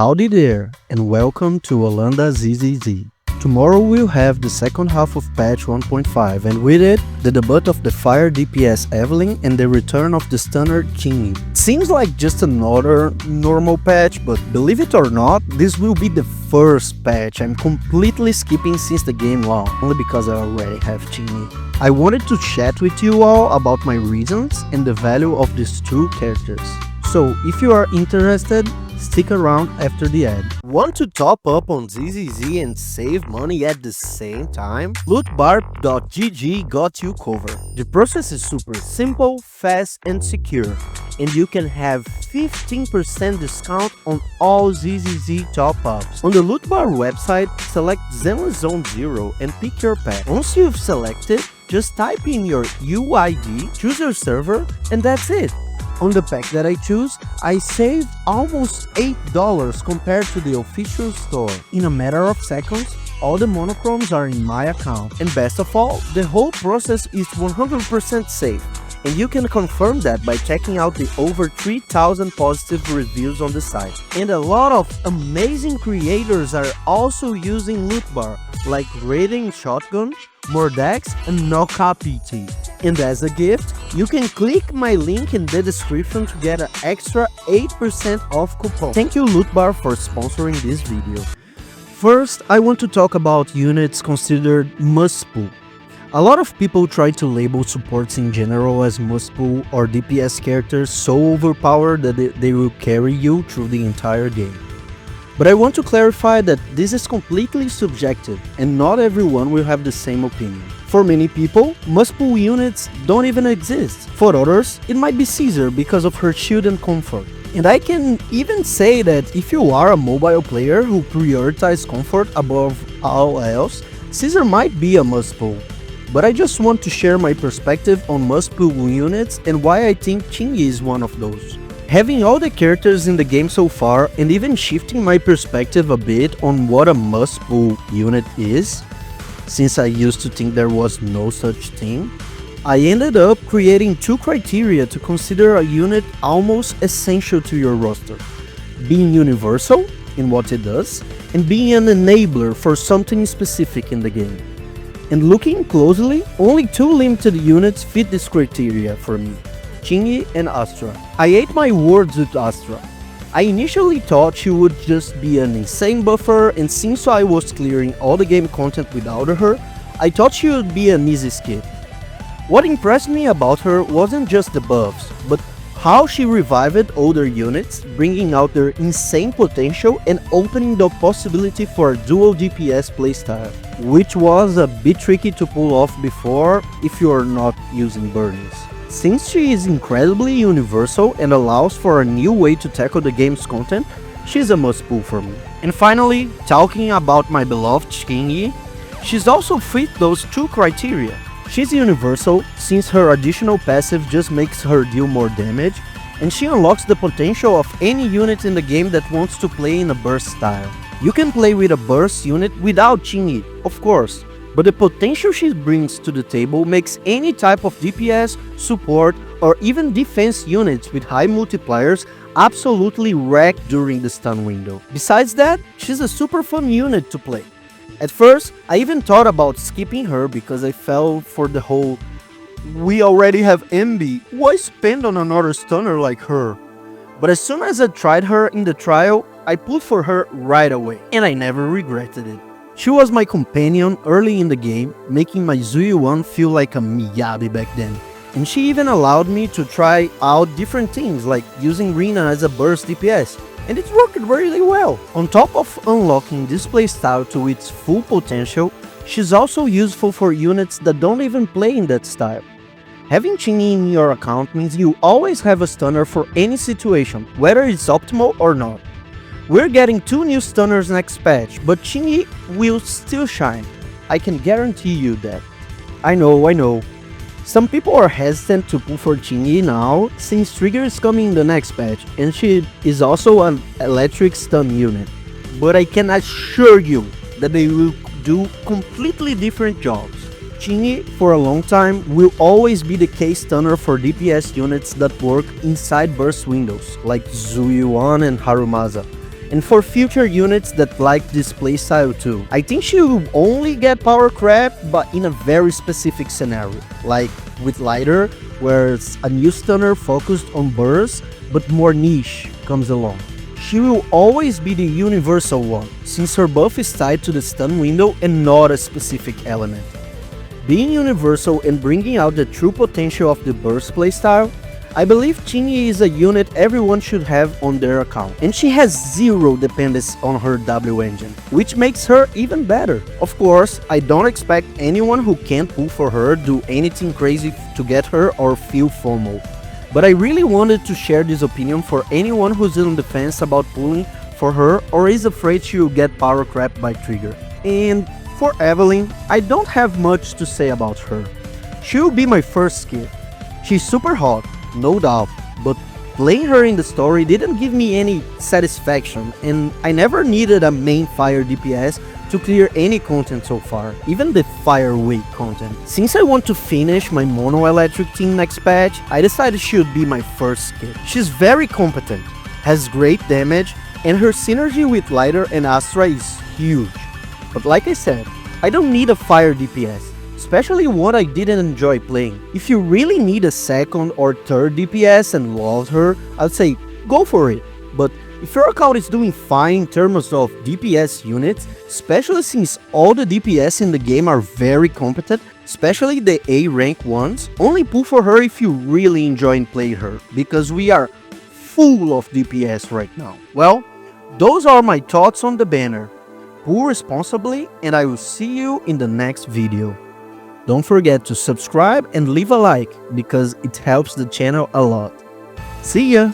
Howdy there, and welcome to Holanda ZZZ. Tomorrow we'll have the second half of patch 1.5, and with it, the debut of the fire DPS Evelyn and the return of the stunner Qingyi. It seems like just another normal patch, but believe it or not, this will be the first patch I'm completely skipping since the game launched, only because I already have Qingyi. I wanted to chat with you all about my reasons and the value of these two characters. So, if you are interested, stick around after the ad. Want to top up on ZZZ and save money at the same time? Lootbar.gg got you covered. The process is super simple, fast and secure, and you can have 15% discount on all ZZZ top-ups. On the Lootbar website, select Zone 0 and pick your pack. Once you've selected, just type in your UID, choose your server, and that's it. On the pack that I choose, I saved almost $8 compared to the official store. In a matter of seconds, all the monochromes are in my account. And best of all, the whole process is 100% safe. And you can confirm that by checking out the over 3,000 positive reviews on the site. And a lot of amazing creators are also using Lootbar, like Raiding Shotgun, Mordax, and Noka PT. And as a gift, you can click my link in the description to get an extra 8% off coupon. Thank you Lootbar for sponsoring this video. First, I want to talk about units considered must-pull. A lot of people try to label supports in general as must-pull or DPS characters so overpowered that they will carry you through the entire game. But I want to clarify that this is completely subjective and not everyone will have the same opinion. For many people, must-pull units don't even exist. For others, it might be Caesar because of her shield and comfort. And I can even say that if you are a mobile player who prioritizes comfort above all else, Caesar might be a must-pull. But I just want to share my perspective on must-pull units and why I think Qingyi is one of those. Having all the characters in the game so far and even shifting my perspective a bit on what a must-pull unit is, since I used to think there was no such thing, I ended up creating two criteria to consider a unit almost essential to your roster: being universal in what it does, and being an enabler for something specific in the game. And looking closely, only two limited units fit this criteria for me: Qingyi and Astra. I ate my words with Astra. I initially thought she would just be an insane buffer, and since I was clearing all the game content without her, I thought she would be an easy skip. What impressed me about her wasn't just the buffs, but how she revived older units, bringing out their insane potential and opening the possibility for a dual DPS playstyle, which was a bit tricky to pull off before if you are not using burnings. Since she is incredibly universal and allows for a new way to tackle the game's content, she's a must-pull for me. And finally, talking about my beloved Qingyi, she's also fit those two criteria. She's universal since her additional passive just makes her deal more damage, and she unlocks the potential of any unit in the game that wants to play in a burst style. You can play with a burst unit without Qingyi, of course, but the potential she brings to the table makes any type of DPS, support, or even defense units with high multipliers absolutely wreck during the stun window. Besides that, she's a super fun unit to play. At first, I even thought about skipping her because I fell for the whole "we already have MB, why spend on another stunner like her?" But as soon as I tried her in the trial, I pulled for her right away, and I never regretted it. She was my companion early in the game, making my Zuyuan feel like a Miyabi back then. And she even allowed me to try out different things like using Rina as a burst DPS, and it worked really well. On top of unlocking this playstyle to its full potential, she's also useful for units that don't even play in that style. Having Qingyi in your account means you always have a stunner for any situation, whether it's optimal or not. We're getting 2 new stunners next patch, but Qingyi will still shine. I can guarantee you that. I know. Some people are hesitant to pull for Qingyi now, since Trigger is coming in the next patch, and she is also an electric stun unit. But I can assure you that they will do completely different jobs. Qingyi, for a long time, will always be the case stunner for DPS units that work inside burst windows, like Zuyuan and Harumasa. and for future units that like this playstyle too. I think she will only get power creep, but in a very specific scenario, like with Lighter, where it's a new stunner focused on bursts, but more niche comes along. She will always be the universal one, since her buff is tied to the stun window and not a specific element. Being universal and bringing out the true potential of the burst playstyle, I believe Qingyi is a unit everyone should have on their account, and she has zero dependence on her W engine, which makes her even better. Of course, I don't expect anyone who can't pull for her do anything crazy to get her or feel FOMO. But I really wanted to share this opinion for anyone who's on the fence about pulling for her or is afraid she will get power crept by Trigger. And for Evelyn, I don't have much to say about her. She will be my first skip. She's super hot, no doubt, but playing her in the story didn't give me any satisfaction, and I never needed a main fire DPS to clear any content so far, even the fire weak content. Since I want to finish my mono electric team next patch, I decided she would be my first skip. She's very competent, has great damage, and her synergy with Lighter and Astra is huge. But like I said, I don't need a fire DPS, especially one I didn't enjoy playing. If you really need a second or third DPS and love her, I'd say go for it. But if your account is doing fine in terms of DPS units, especially since all the DPS in the game are very competent, especially the A rank ones, only pull for her if you really enjoy playing her, because we are full of DPS right now. Well, those are my thoughts on the banner. Pull responsibly, and I will see you in the next video. Don't forget to subscribe and leave a like, because it helps the channel a lot. See ya!